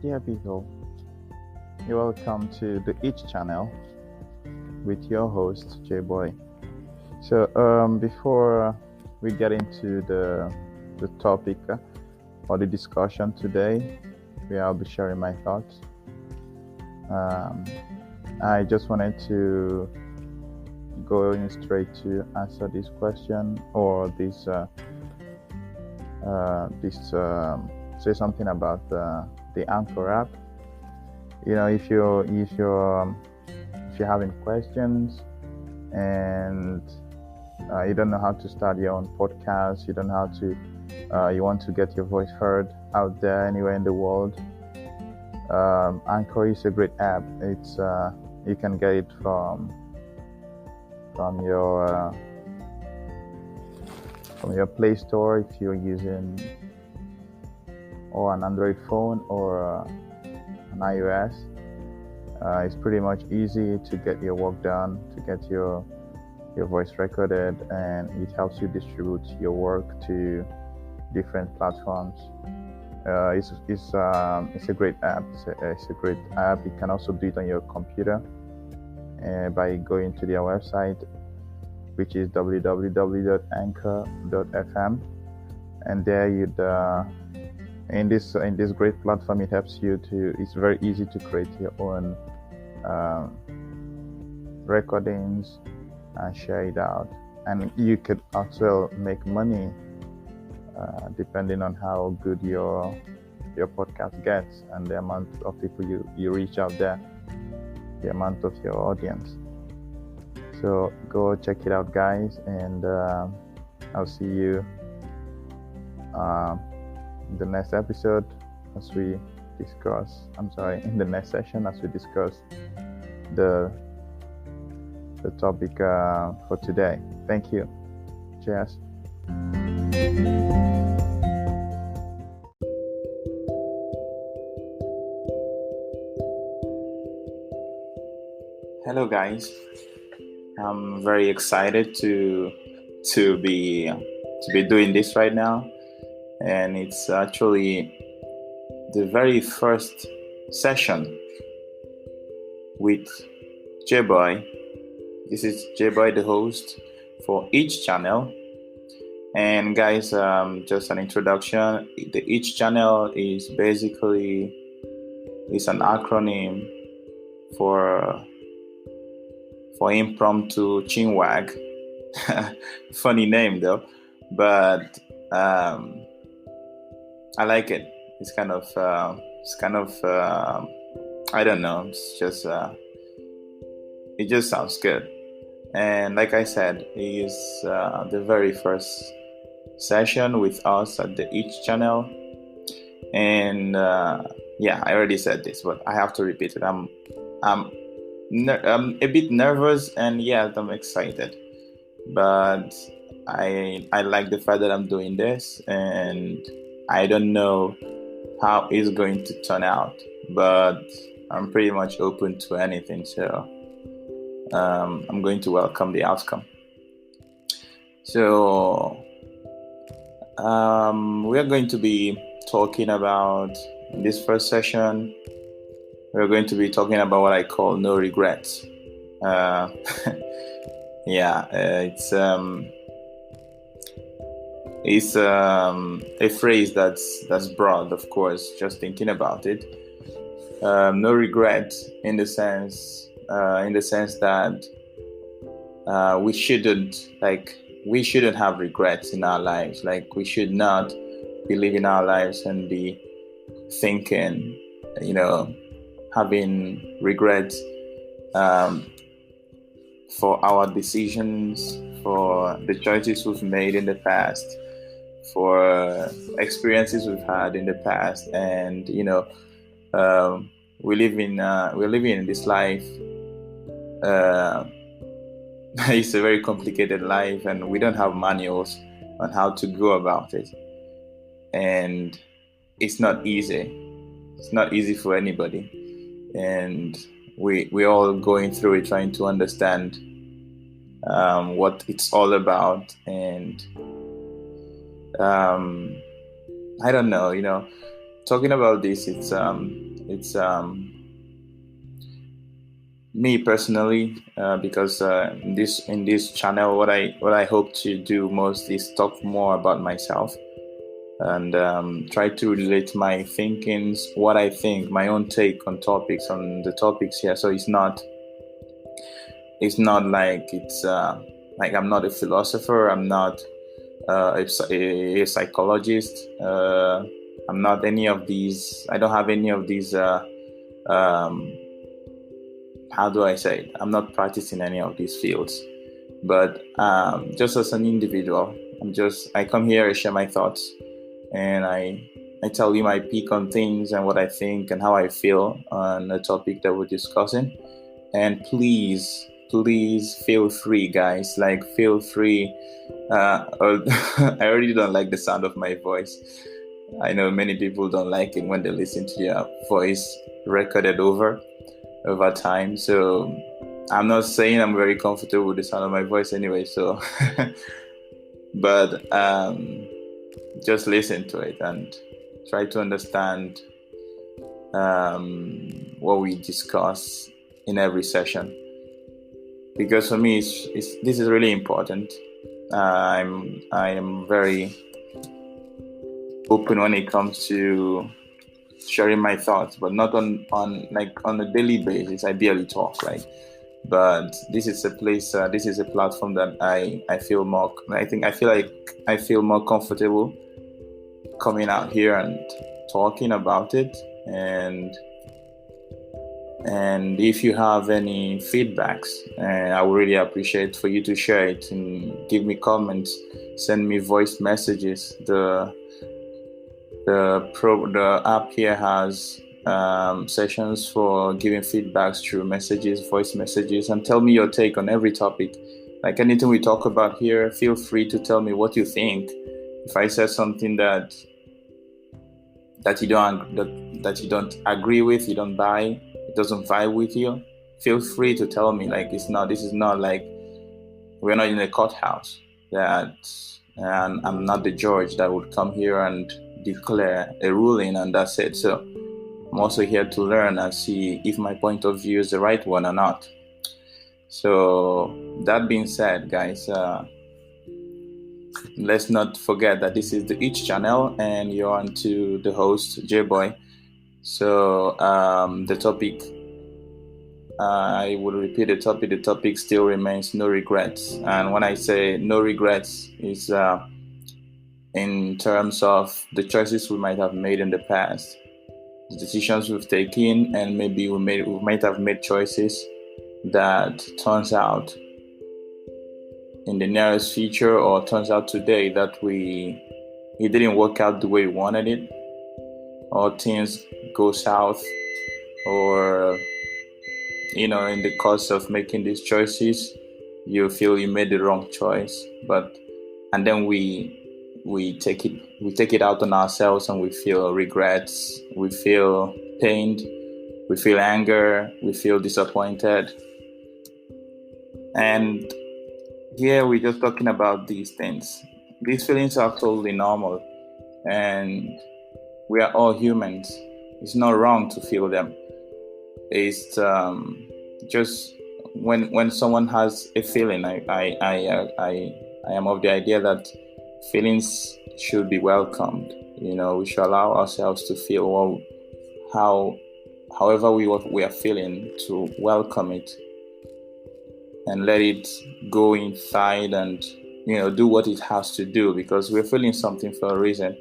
dear people, you're welcome to the Each channel with your host J-Boy. So before we get into the topic or the discussion today, where I'll be sharing my thoughts, I just wanted to go in straight to answer this question or this say something about the Anchor app. If you're having questions and you don't know how to start your own podcast, you want to get your voice heard out there anywhere in the world, Anchor is a great app. It's you can get it from your Play Store if you're using or an Android phone or an iOS. It's pretty much easy to get your work done, to get your voice recorded, and it helps you distribute your work to different platforms. It's a great app. It's a great app. You can also do it on your computer by going to their website, which is www.anchor.fm, and there in this great platform, it helps you it's very easy to create your own recordings and share it out, and you could also make money depending on how good your podcast gets and the amount of people you reach out there, the amount of your audience. So go check it out, guys, and I'll see you in the next episode as we discuss. In the next session as we discuss the topic for today. Thank you. Cheers. Hello, guys. I'm very excited to be doing this right now, and it's actually the very first session with J-Boy. This is J-Boy, the host for Each channel. And guys, just an introduction. The Each channel is basically an acronym for impromptu chinwag. Funny name though, but I like it. It's kind of I don't know. It's just it just sounds good. And like I said, it is the very first session with us at the Each channel. And yeah, I already said this, but I have to repeat it. I'm a bit nervous, and yeah, I'm excited, but I like the fact that I'm doing this, and I don't know how it's going to turn out, but I'm pretty much open to anything, so I'm going to welcome the outcome. So we are going to be talking about, in this first session, we're going to be talking about what I call no regrets. It's a phrase that's broad, of course, just thinking about it. No regret in the sense that we shouldn't have regrets in our lives. Like, we should not be living our lives and be thinking, having regrets for our decisions, for the choices we've made in the past, for experiences we've had in the past, and we're living in this life. It's a very complicated life, and we don't have manuals on how to go about it, and it's not easy. It's not easy for anybody, and we're all going through it, trying to understand what it's all about. And I don't know, talking about this, it's me personally, because in this channel, what I hope to do most is talk more about myself and try to relate my thinkings, what I think, my own take on the topics here. So it's not like like I'm not a philosopher, I'm not a psychologist, I'm not any of these. I don't have any of these. How do I say it? I'm not practicing any of these fields, but just as an individual, I come here, I share my thoughts, and I tell you my peek on things and what I think and how I feel on the topic that we're discussing. And please feel free, guys. Like, feel free. I already don't like the sound of my voice. I know many people don't like it when they listen to their voice recorded over time. So I'm not saying I'm very comfortable with the sound of my voice anyway. So, but just listen to it and try to understand what we discuss in every session. Because for me, this is really important. I am very open when it comes to sharing my thoughts, but not on a daily basis. I barely talk, but this is a place, this is a platform that I feel more. I feel like I feel more comfortable coming out here and talking about it. And if you have any feedbacks, I would really appreciate for you to share it and give me comments, send me voice messages. The app here has sessions for giving feedbacks through voice messages, and tell me your take on every topic. Like anything we talk about here, feel free to tell me what you think. If I said something that you don't agree with, you don't buy, it doesn't vibe with you, feel free to tell me. Like, this is not like we're not in a courthouse, and I'm not the judge that would come here and declare a ruling and that's it. So I'm also here to learn and see if my point of view is the right one or not. So that being said, guys, let's not forget that this is the Each channel and you're on to the host, J-Boy. So the topic, I will repeat the topic. The topic still remains no regrets. And when I say no regrets, it's in terms of the choices we might have made in the past, the decisions we've taken, and maybe we might have made choices that turns out in the nearest future, or turns out today that it didn't work out the way we wanted it, or things go south, or in the course of making these choices you feel you made the wrong choice, and then we take it out on ourselves, and we feel regrets, we feel pained, we feel anger, we feel disappointed. And here we're just talking about these things. These feelings are totally normal, and we are all humans. It's not wrong to feel them. It's just when someone has a feeling, I am of the idea that feelings should be welcomed. We should allow ourselves to feel however we are feeling, to welcome it and let it go inside and do what it has to do, because we're feeling something for a reason.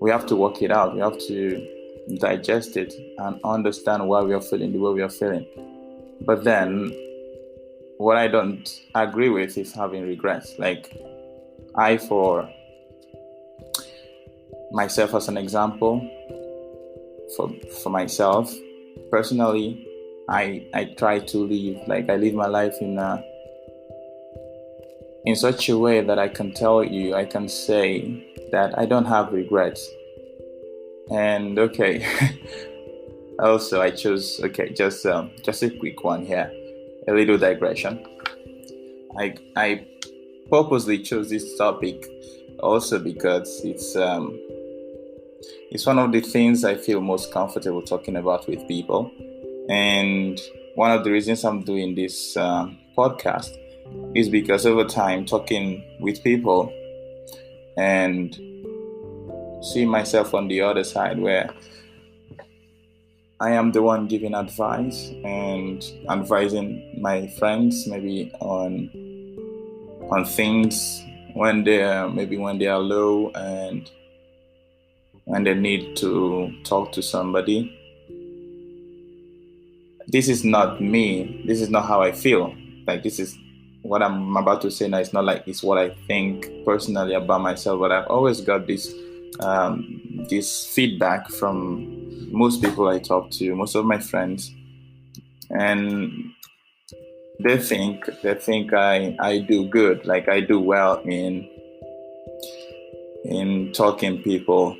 We have to work it out. We have to digest it and understand why we are feeling the way we are feeling. But then what I don't agree with is having regrets. Like, for myself, as an example, for myself personally, I try to live my life in such a way that I can say that I don't have regrets. And also I chose just a quick one here, a little digression. I purposely chose this topic also because it's It's one of the things I feel most comfortable talking about with people. And one of the reasons I'm doing this podcast is because over time, talking with people and see myself on the other side where I am the one giving advice and advising my friends maybe on things when they are low and when they need to talk to somebody. This is not me. This is not how I feel. Like, this is what I'm about to say now. It's not like it's what I think personally about myself, but I've always got this feedback from most people I talk to, most of my friends, and they think I do good, like I do well in talking people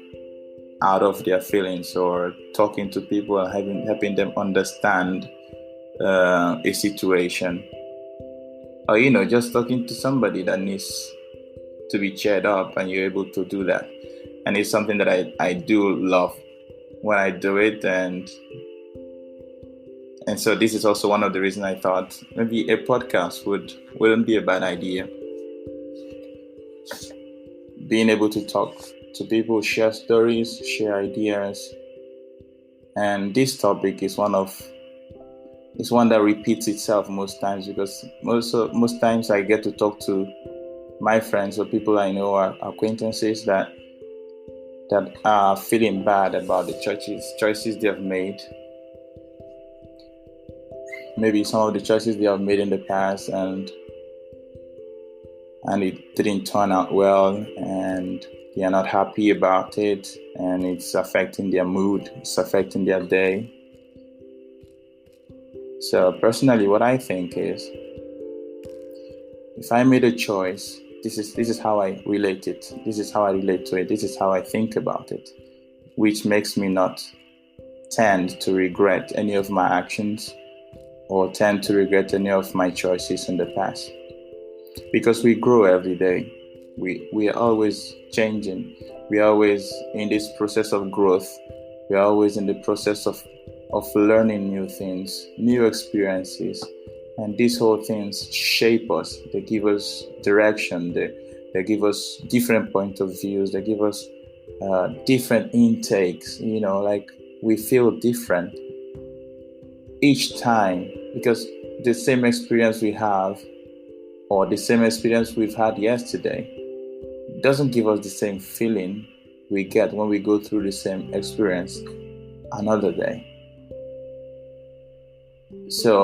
out of their feelings, or talking to people and helping them understand a situation, or just talking to somebody that needs to be cheered up, and you're able to do that. And it's something that I do love when I do it, and so this is also one of the reasons I thought maybe a podcast wouldn't be a bad idea. Being able to talk to people, share stories, share ideas, and this topic is one that repeats itself most times, because most times I get to talk to my friends or people I know, are acquaintances that are feeling bad about the choices they have made. Maybe some of the choices they have made in the past, and it didn't turn out well, and they are not happy about it, and it's affecting their mood, it's affecting their day. So personally, what I think is, if I made a choice, this is how I relate it. This is how I relate to it. This is how I think about it, which makes me not tend to regret any of my actions, or tend to regret any of my choices in the past. Because we grow every day. We are always changing. We are always in this process of growth. We are always in the process of learning new things, new experiences. And these whole things shape us. They give us direction. They give us different point of views. They give us different intakes. Like, we feel different each time, because the same experience we have, or the same experience we've had yesterday, doesn't give us the same feeling we get when we go through the same experience another day. So